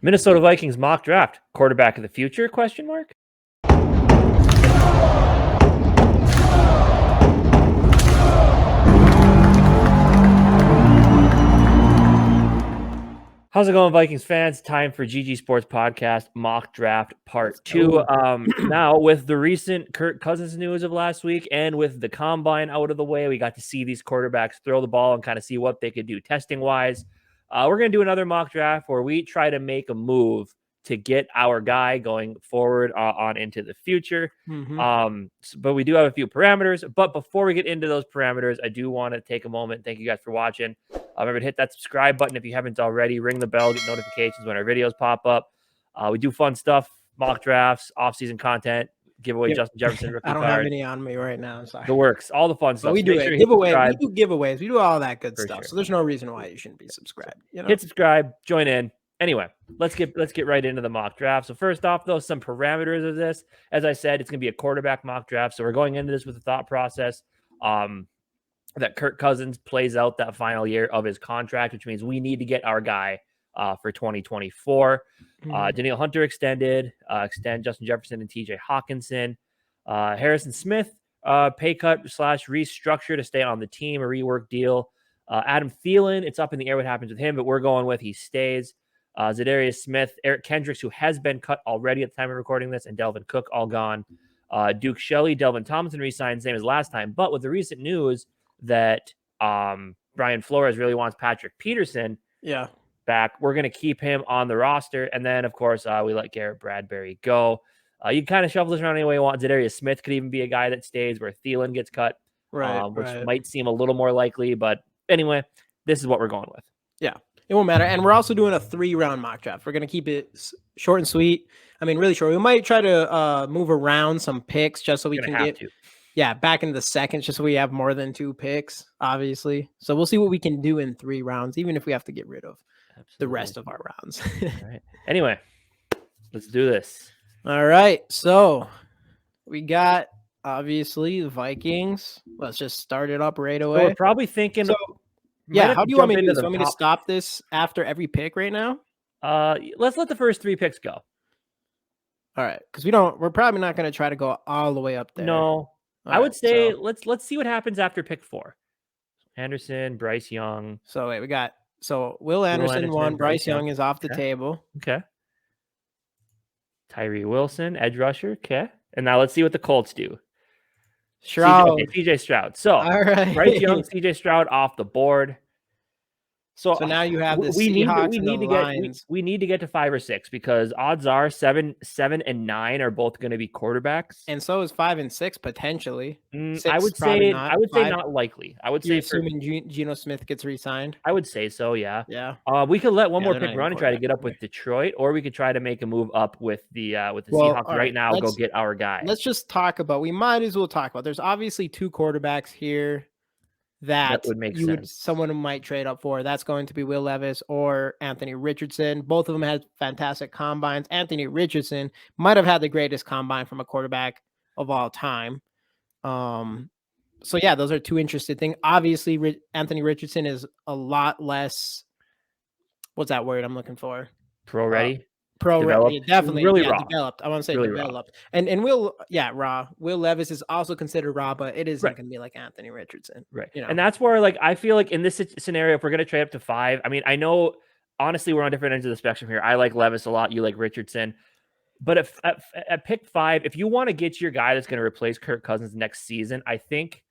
Minnesota Vikings mock draft, quarterback of the future, question mark? How's it going, Vikings fans? Time for GG Sports Podcast Mock Draft Part 2. Now, with the recent Kirk Cousins news of last week and with the combine out of the way, we got to see these quarterbacks throw the ball and kind of see what they could do testing-wise. We're going to do another mock draft where we try to make a move to get our guy going forward on into the future. But we do have a few parameters. But before we get into those parameters, I do want to take a moment. Thank you guys for watching. Remember to hit that subscribe button if you haven't already. Ring the bell, get notifications when our videos pop up. We do fun stuff, mock drafts, off-season content, give away Justin Jefferson rookie I don't card. have any on me right now. I'm sorry. The works, all the fun stuff. But we do giveaways. We do giveaways. We do all that good stuff. Sure. So there's no reason why you shouldn't be subscribed. You know? Hit subscribe, join in. Anyway, let's get right into the mock draft. So first off, though, some parameters of this. As I said, it's going to be a quarterback mock draft. So we're going into this with a thought process that Kirk Cousins plays out that final year of his contract, which means we need to get our guy for 2024. Danielle Hunter extend Justin Jefferson and TJ Hawkinson. Harrison Smith, pay cut / restructure to stay on the team, a rework deal. Adam Thielen, it's up in the air what happens with him, but we're going with he stays. Zadarius Smith, Eric Kendricks, who has been cut already at the time of recording this, and Delvin Cook all gone. Duke Shelley, Delvin Thompson re-signed, same as last time. But with the recent news that Brian Flores really wants Patrick Peterson back, we're going to keep him on the roster. And then, of course, we let Garrett Bradbury go. You can kind of shuffle this around any way you want. Zadarius Smith could even be a guy that stays where Thielen gets cut, which might seem a little more likely. But anyway, this is what we're going with. Yeah. It won't matter. And we're also doing a 3-round mock draft. We're going to keep it short and sweet. I mean, really short. We might try to move around some picks just so we can get back into the seconds, just so we have more than 2 picks, obviously. So we'll see what we can do in 3 rounds, even if we have to get rid of the rest of our rounds. All right. Anyway, let's do this. All right. So we got, obviously, the Vikings. Let's just start it up right away. So we're probably thinking... how do you want me to do this? Want me to stop this after every pick right now? Let's let the first 3 picks go. All right, because we're probably not going to try to go all the way up there. No, I would say let's see what happens after pick 4. Anderson, Bryce Young. So wait, we got Will Anderson won. Bryce Young is off the table. Okay. Tyree Wilson, edge rusher. Okay, and now let's see what the Colts do. CJ Stroud. So, all right. Bryce Young, CJ Stroud off the board. So now you have the we need to get to 5 or 6 because odds are 7 and 9 are both going to be quarterbacks, and so is 5 and 6 potentially. I would say not likely. I would say assuming Geno Smith gets re-signed. I would say so. Yeah. Yeah. We could let one more pick run and try to get up with Detroit, or we could try to make a move up with the Seahawks right now. Go get our guy. Let's just talk about. We might as well talk about. There's obviously 2 quarterbacks here that would make sense. Someone might trade up for. That's going to be Will Levis or Anthony Richardson. Both of them had fantastic combines. Anthony Richardson might have had the greatest combine from a quarterback of all time. So yeah, those are 2 interesting things. Obviously, Anthony Richardson is a lot less. What's that word I'm looking for? Pro ready. Pro-ready, definitely really raw. Developed. I want to say really developed. Raw. And raw. Will Levis is also considered raw, but it isn't going to be like Anthony Richardson. Right. You know? And that's where I feel like in this scenario, if we're going to trade up to 5, I mean, I know honestly we're on different ends of the spectrum here. I like Levis a lot. You like Richardson. But if at pick 5, if you want to get your guy that's going to replace Kirk Cousins next season, I think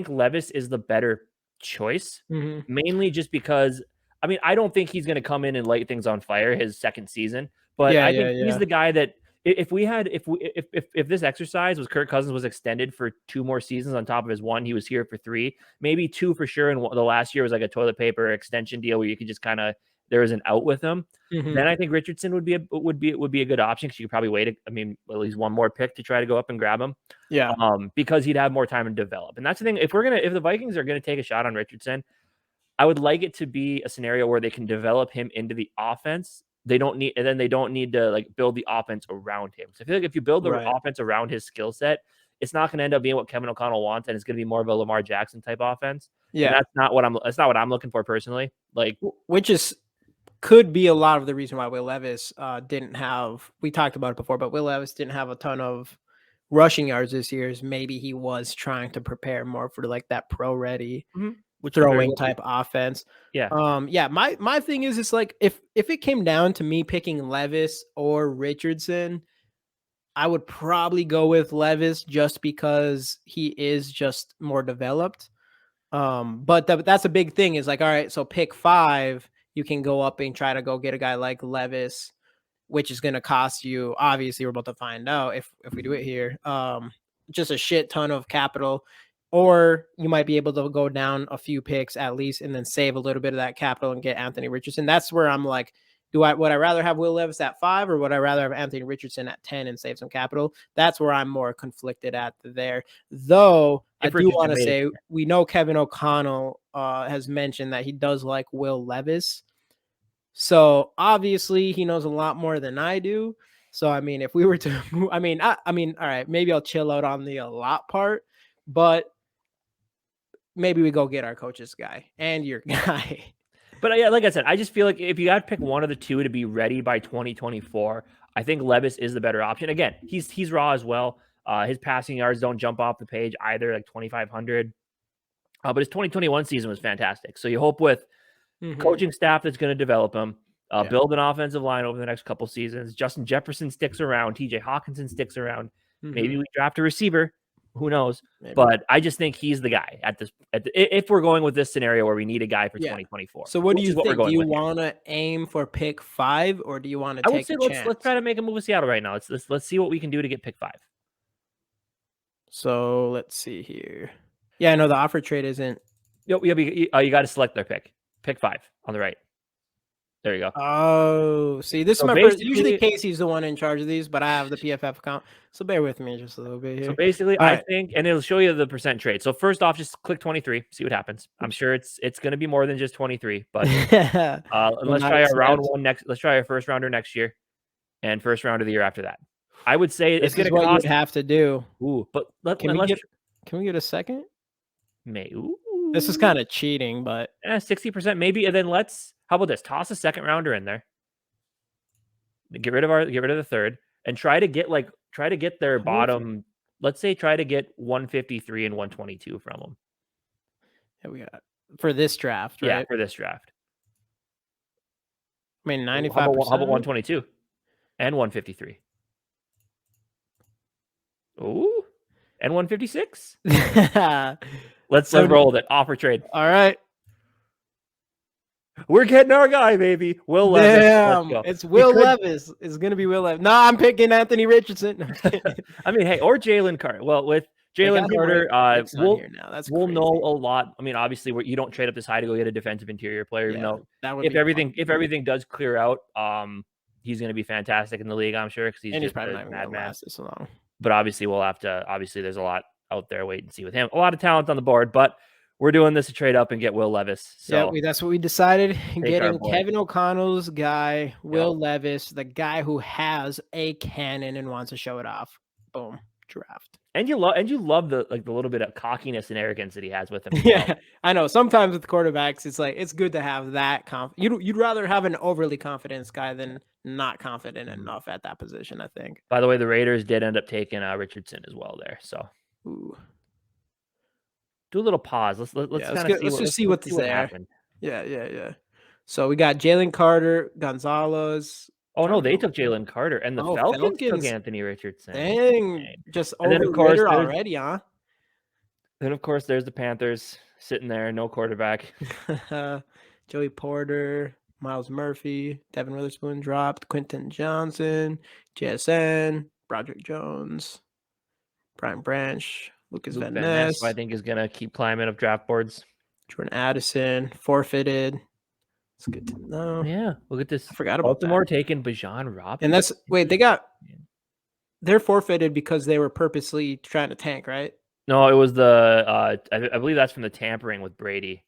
Levis is the better choice, mainly just because I mean, I don't think he's going to come in and light things on fire his second season, but I think he's the guy that if this exercise was Kirk Cousins was extended for 2 more seasons on top of his 1, he was here for 3, maybe 2 for sure. And the last year was like a toilet paper extension deal where you could just kind of, there was an out with him. Then I think Richardson would be a good option because you could probably wait. At least 1 more pick to try to go up and grab him. Yeah. Because he'd have more time to develop. And that's the thing. If the Vikings are going to take a shot on Richardson, I would like it to be a scenario where they can develop him into the offense. They don't need to build the offense around him. So I feel like if you build the offense around his skill set, it's not going to end up being what Kevin O'Connell wants, and it's going to be more of a Lamar Jackson type offense. Yeah, and that's not what I'm looking for personally. Like, which is could be a lot of the reason why Will Levis didn't have. We talked about it before, but Will Levis didn't have a ton of rushing yards this year. Is maybe he was trying to prepare more for like that pro ready which could very throwing well be. type offense. Yeah. Yeah. My thing is, it's like if it came down to me picking Levis or Richardson, I would probably go with Levis just because he is just more developed. But that's a big thing is like, all right, so pick 5, you can go up and try to go get a guy like Levis, which is going to cost you, obviously we're about to find out if we do it here, just a shit ton of capital, or you might be able to go down a few picks at least and then save a little bit of that capital and get Anthony Richardson. That's where I'm like, would I rather have Will Levis at 5 or would I rather have Anthony Richardson at 10 and save some capital? That's where I'm more conflicted at there. Though I do want to say, we know Kevin O'Connell has mentioned that he does like Will Levis. So obviously he knows a lot more than I do. So, I mean, if we were to move, I mean, all right, maybe I'll chill out on the a lot part, but maybe we go get our coach's guy and your guy. But yeah, like I said, I just feel like if you got to pick one of the two to be ready by 2024, I think Levis is the better option. Again, he's raw as well. His passing yards don't jump off the page either, like 2,500. But his 2021 season was fantastic. So you hope with coaching staff that's going to develop him, build an offensive line over the next couple seasons. Justin Jefferson sticks around. TJ Hawkinson sticks around. Maybe we draft a receiver. Who knows? Maybe. But I just think he's the guy if we're going with this scenario where we need a guy for 2024. So what do you think? Do you want to aim for pick 5 or do you want to take a chance? Let's try to make a move with Seattle right now. Let's see what we can do to get pick 5. So let's see here. Yeah, I know the offer trade isn't. You got to select their pick. Pick 5 on the right. There you go. Oh, see, this is my first. Usually Casey's the one in charge of these, but I have the PFF account, so bear with me just a little bit here. So basically, I think, and it'll show you the percent trade. So first off, just click 23, see what happens. I'm sure it's going to be more than just 23, but let's try our round 1 next. Let's try our first rounder next year, and first rounder the year after that. I would say it's going to cost. What you'd have to do. Ooh, but can we get a second? Ooh. This is kind of cheating, but 60% maybe, and then how about this? Toss a second rounder in there. Get rid of the third, and try to get their bottom. Let's say try to get 153 and 122 from them. Yeah, we got for this draft, right? Yeah, for this draft. I mean, 95%. How about 122 and 153? Ooh, and 156. Let's roll with it. Offer trade. All right. We're getting our guy, baby. Will Levis. Damn, it's Will Levis. It's going to be Will Levis. No, I'm picking Anthony Richardson. I mean, hey, or Jalen Carter. Well, with Jalen Carter, we'll know a lot. I mean, obviously, you don't trade up this high to go get a defensive interior player. Yeah, if everything does clear out, he's going to be fantastic in the league, I'm sure, because he's probably not going to last this long. But obviously, we'll have to. Obviously, there's a lot out there. Wait and see with him. A lot of talent on the board, but we're doing this to trade up and get Will Levis. So yeah, that's what we decided. Getting Kevin O'Connell's guy, Will Levis, the guy who has a cannon and wants to show it off. Boom, draft. And you love the little bit of cockiness and arrogance that he has with him. Yeah, I know. Sometimes with quarterbacks, it's like it's good to have that You'd rather have an overly confident guy than not confident enough at that position, I think. By the way, the Raiders did end up taking Richardson as well there. So. Ooh. Do a little pause. Let's see what's there. Happened. Yeah. So we got Jalen Carter, Gonzalez. Oh no, they took Jalen Carter, and the Falcons took Anthony Richardson. Dang, just over the radar already, huh? Then of course there's the Panthers sitting there, no quarterback. Joey Porter, Miles Murphy, Devin Witherspoon dropped, Quentin Johnson, JSN, Broderick Jones, Brian Branch. Lucas Van Ness, I think, is going to keep climbing up draft boards. Jordan Addison, forfeited. It's good to know. Yeah, look at this. I forgot about Baltimore taking Bijan Robinson. And they're forfeited because they were purposely trying to tank, right? No, it was the I believe that's from the tampering with Brady.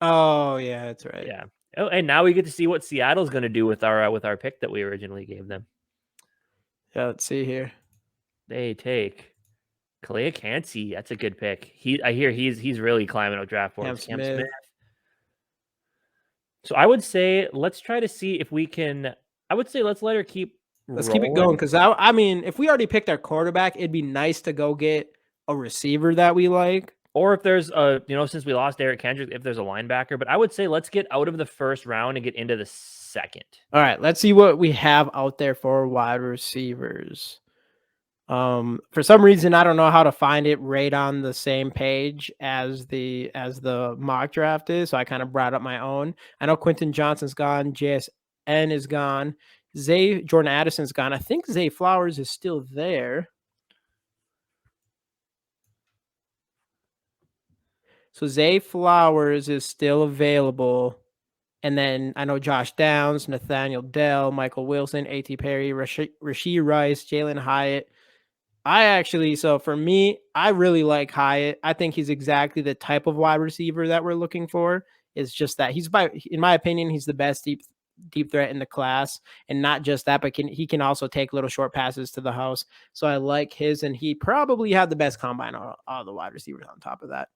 Oh yeah, that's right. Yeah. Oh, and now we get to see what Seattle's going to do with our pick that we originally gave them. Yeah, let's see here. They take Calais Cansey, that's a good pick. I hear he's really climbing up draft boards. Cam Smith. So I would say let's try to see if we can. I would say let's let her keep Let's keep it going rolling. because I mean, if we already picked our quarterback, it'd be nice to go get a receiver that we like. Or if there's a, since we lost Eric Kendrick, if there's a linebacker. But I would say let's get out of the first round and get into the second. All right, let's see what we have out there for wide receivers. For some reason, I don't know how to find it right on the same page as the mock draft is, so I kind of brought up my own. I know Quentin Johnson's gone, JSN is gone, Jordan Addison's gone. I think Zay Flowers is still there. So Zay Flowers is still available. And then I know Josh Downs, Nathaniel Dell, Michael Wilson, A.T. Perry, Rasheed Rice, Jalen Hyatt. So for me, I really like Hyatt. I think he's exactly the type of wide receiver that we're looking for. It's just that in my opinion, he's the best deep threat in the class. And not just that, but he can also take little short passes to the house. So I like his, and he probably had the best combine of all the wide receivers on top of that.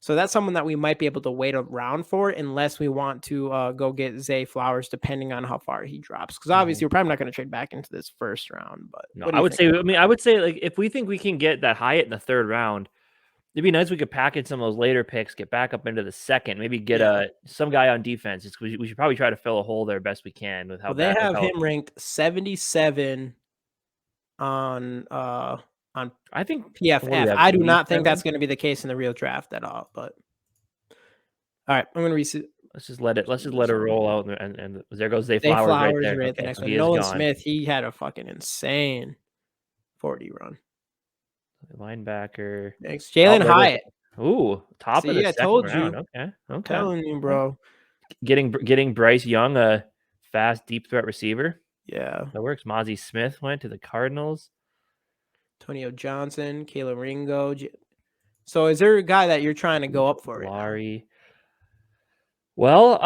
So that's someone that we might be able to wait around for unless we want to go get Zay Flowers, depending on how far he drops. Because obviously, we're probably not going to trade back into this first round. But no, I would say like if we think we can get that Hyatt in the third round, it'd be nice if we could package some of those later picks, get back up into the second, maybe get some guy on defense. We should probably try to fill a hole there best we can with how they have him ranked 77 on I think PFF. I do not think that's going to be the case in the real draft at all. But all right, I'm going to reset. Let's just let it roll out, and there goes Zay Flowers right there. Right, the next one. Nolan Smith, he had a fucking insane 40 run. Linebacker. Next, Jalen Hyatt. Ooh, top of the second round. Okay. I'm telling you, bro. Getting Bryce Young, a fast deep threat receiver. Yeah, that works. Mozzie Smith went to the Cardinals. Antonio Johnson, Kayla Ringo. So is there a guy that you're trying to go up for right now? Well,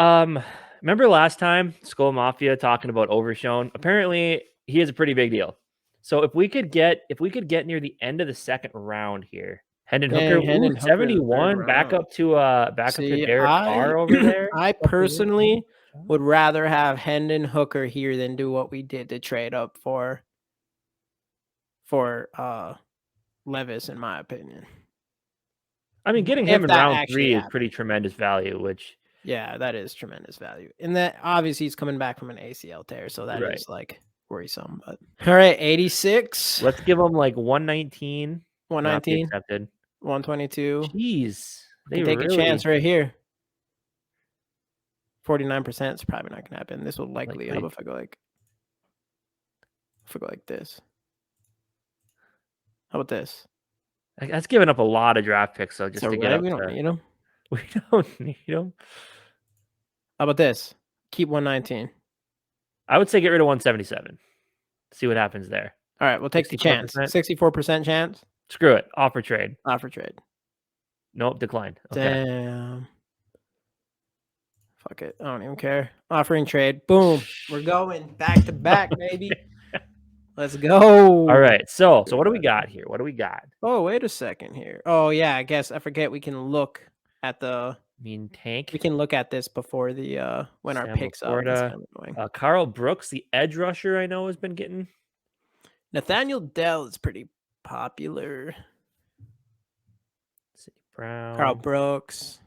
remember last time Skol Mafia talking about Overshown? Apparently, he is a pretty big deal. So if we could get near the end of the second round here, Hendon Hooker, 71, back up to Derek Carr over there. I personally would rather have Hendon Hooker here than do what we did to trade up for Levis, in my opinion. I mean, getting him in round 3 is pretty tremendous value, which that is tremendous value. And that obviously he's coming back from an ACL tear, so that is like worrisome. But all right, 86. Let's give him like 119. 119 accepted. 122. Jeez, they take a chance right here. 49% is probably not gonna happen. This will likely. How about if I go like this? How about this? That's giving up a lot of draft picks, though, just to get up. We don't need them. We don't need them. How about this? Keep 119. I would say get rid of 177. See what happens there. All right, we'll take the chance. 64% chance. Screw it. Offer trade. Nope, declined. Okay. Damn. Fuck it. I don't even care. Offering trade. Boom. We're going back to back, baby. Let's go. All right. So what do we got here? What do we got? Oh, wait a second here. Oh, yeah. I guess I forget we can look at the tank. We can look at this before the when our picks up. Carl Brooks, the edge rusher, I know has been getting. Nathaniel Dell is pretty popular. City Brown. Carl Brooks.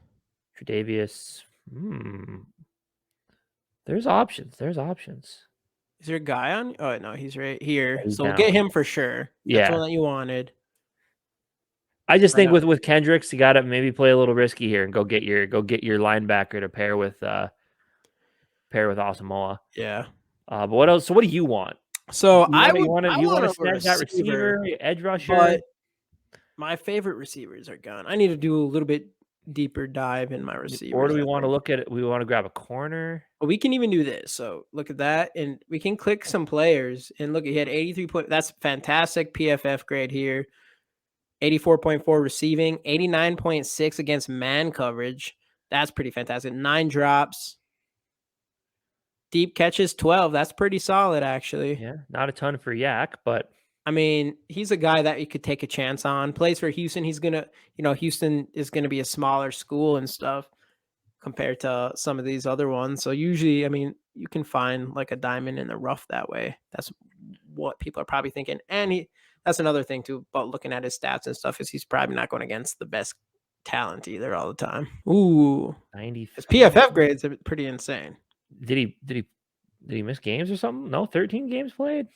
Tre'Davious. There's options. Is there a guy on? Oh, no, he's right here. So we'll get him for sure. That's one that you wanted. I just think with Kendricks, you got to maybe play a little risky here and go get your linebacker to pair with Asamoah. Yeah. But what else? So what do you want? So you want to snag that receiver, edge rusher? But my favorite receivers are gone. I need to do a little bit deeper dive in my receivers. Or do we want to look at it? We want to grab a corner. Well, we can even do this. So look at that, and we can click some players and look. He had 83 points. That's fantastic PFF grade here. 84.4 receiving, 89.6 against man coverage. That's pretty fantastic. 9 drops. Deep catches, 12. That's pretty solid, actually. Yeah, not a ton for Yak, but I mean, he's a guy that you could take a chance on. Plays for Houston. He's gonna, Houston is gonna be a smaller school and stuff. compared to some of these other ones. So usually, I mean, you can find like a diamond in the rough that way. That's what people are probably thinking. And that's another thing too about looking at his stats and stuff, is he's probably not going against the best talent either all the time. Ooh, his 93. PFF grades are pretty insane. Did he miss games or something? No, 13 games played.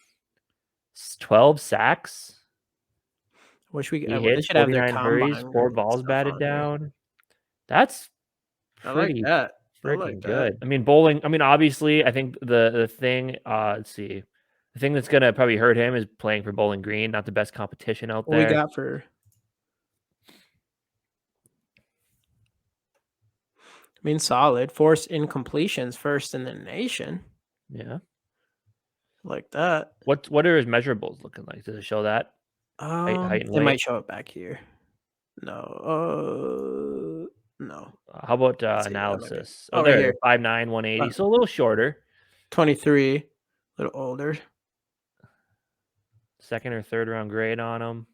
12 sacks. Wish we He they hits should have their 49 hurries, combine 4 grades and balls stuff batted on here. down. That's I like pretty that. I freaking like that. good. I mean, bowling. I mean, obviously, I think the thing. Let's see, the thing that's gonna probably hurt him is playing for Bowling Green. Not the best competition out What we there. got for? I mean, solid. Forced incompletions, first in the nation. Yeah, Like that. what are his measurables looking like? Does it show that height and It weight? might show it back here. No. No. How about Let's see, that might be- analysis? Oh, Oh, right there, here. 5'9", 180, so a little shorter. 23. A little older. Second or third round grade on him.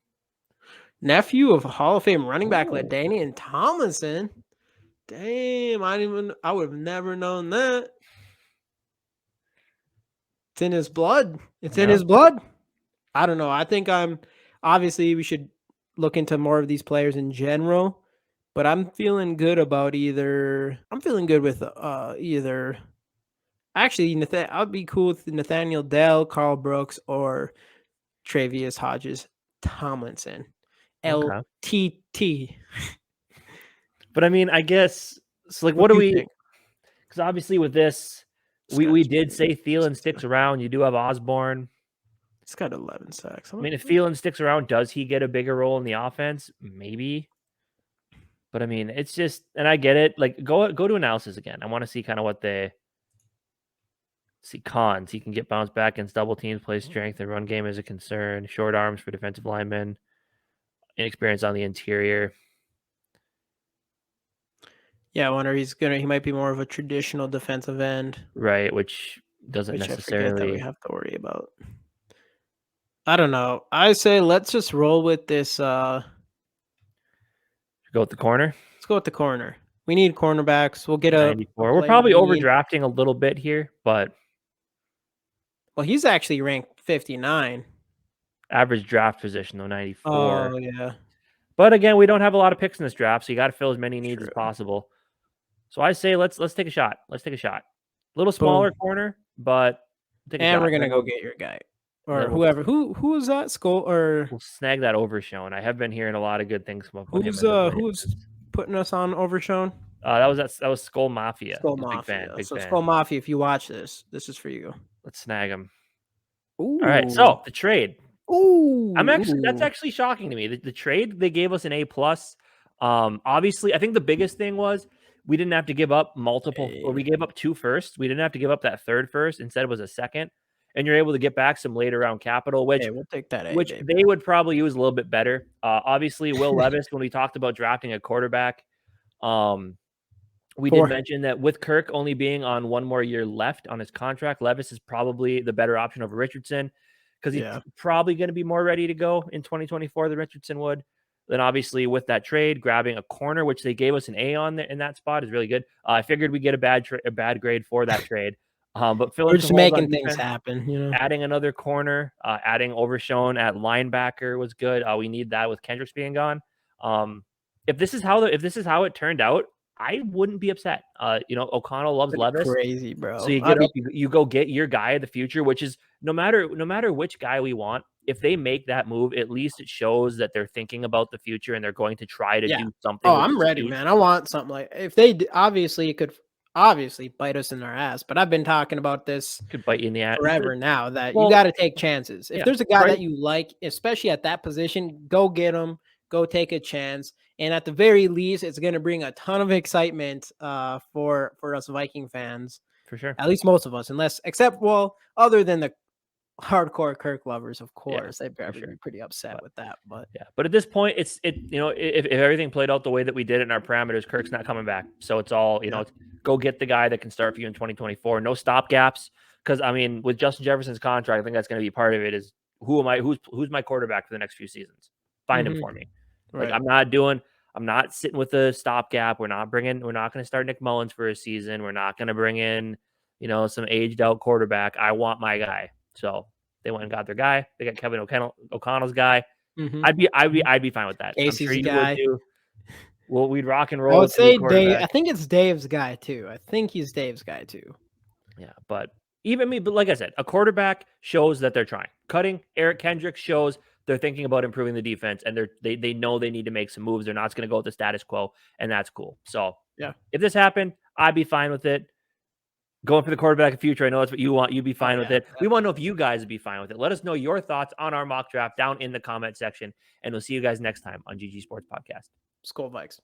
Nephew of Hall of Fame running back Ooh. LaDainian Tomlinson. Damn, I would have never known that. It's in his blood. It's in Yeah. his blood. I don't know. I think obviously we should look into more of these players in general, but I'm feeling good about I'm feeling good with either. Actually, I'd be cool with Nathaniel Dell, Carl Brooks, or Travius Hodges Tomlinson. Okay. LTT. But I mean, I guess so. Like, What what do do you we? think? Because obviously with this, we did say Thielen sticks around. You do have Osborne. He's got 11 sacks. I mean, if Thielen sticks around, does he get a bigger role in the offense? Maybe. But I mean, it's just, and I get it. Like, go to analysis again. I want to see kind of what they see. Cons: he can get bounced back against double teams, play strength, and run game is a concern. Short arms for defensive linemen. Inexperience on the interior. Yeah, I wonder he might be more of a traditional defensive end. Right, which doesn't I forget necessarily that we have to worry about. I don't know. I say let's just roll with this. go with the corner. Let's go with the corner. We need cornerbacks. We'll get a 94. We're player probably we need. overdrafting a little bit here, but Well, he's actually ranked 59. average draft position though, 94. Oh yeah. But again, we don't have a lot of picks in this draft, so you got to fill as many needs as True. possible. So I say let's take a shot. Let's take a shot. A little smaller corner, but take a shot. And we're gonna go get your guy or then we'll- whoever. Who is that? Skol or We'll snag that Overshown. I have been hearing a lot of good things from him. who's putting us on Overshown? That was Skol Mafia. Skol Big Mafia. fan. So Skol Mafia, if you watch this is for you. Let's snag him. Ooh. All right. So the trade. Ooh. That's actually shocking to me. The trade, they gave us an A+. Obviously, I think the biggest thing was we didn't have to give up multiple, or we gave up 2 firsts. We didn't have to give up that third first. Instead, it was a second. And you're able to get back some later round capital, which we'll take that. They would probably use a little bit better. Obviously, Will Levis, when we talked about drafting a quarterback, we did mention that with Kirk only being on 1 more year left on his contract, Levis is probably the better option over Richardson, because he's probably going to be more ready to go in 2024 than Richardson would. Then obviously with that trade, grabbing a corner, which they gave us an A on in that spot, is really good. I figured we'd get a bad grade for that trade. But we're just making things happen, you know. Adding another corner, adding Overshown at linebacker was good. We need that with Kendricks being gone. If this is how it turned out, I wouldn't be upset. O'Connell loves Levis. Crazy, bro. So you go get your guy of the future, which is no matter which guy we want. If they make that move, at least it shows that they're thinking about the future and they're going to try to do something. Oh, I'm ready, man. I want something like if they obviously it could bite us in our ass, but I've been talking about this could bite you in the ass forever now that you got to take chances. If there's a guy that you like, especially at that position, go get him, go take a chance. And at the very least, it's going to bring a ton of excitement for us Viking fans. For sure. At least most of us, other than the hardcore Kirk lovers, of course. They'd probably be pretty upset with that. But at this point, if everything played out the way that we did in our parameters, Kirk's not coming back. So it's all, go get the guy that can start for you in 2024. No stopgaps. Because I mean, with Justin Jefferson's contract, I think that's going to be part of it is who's my quarterback for the next few seasons? Find him for me. Right. Like I'm not doing I'm not sitting with a stopgap. We're not going to start Nick Mullins for a season. We're not going to bring in, some aged out quarterback. I want my guy. So they went and got their guy. They got Kevin O'Connell's guy. Mhm. I'd be fine with that. I'm sure Casey's you would guy. too. Well, we'd rock and I roll would with the new say Dave. quarterback. I think it's Dave's guy too. I think he's Dave's guy too. Yeah, but like I said, a quarterback shows that they're trying. Cutting Eric Kendrick shows they're thinking about improving the defense, and they know they need to make some moves. They're not going to go with the status quo, and that's cool. So Yeah. if this happened, I'd be fine with it. Going for the quarterback of the future, I know that's what you want. You'd be fine with it. We want to know if you guys would be fine with it. Let us know your thoughts on our mock draft down in the comment section, and we'll see you guys next time on GG Sports Podcast. Skol Vikes.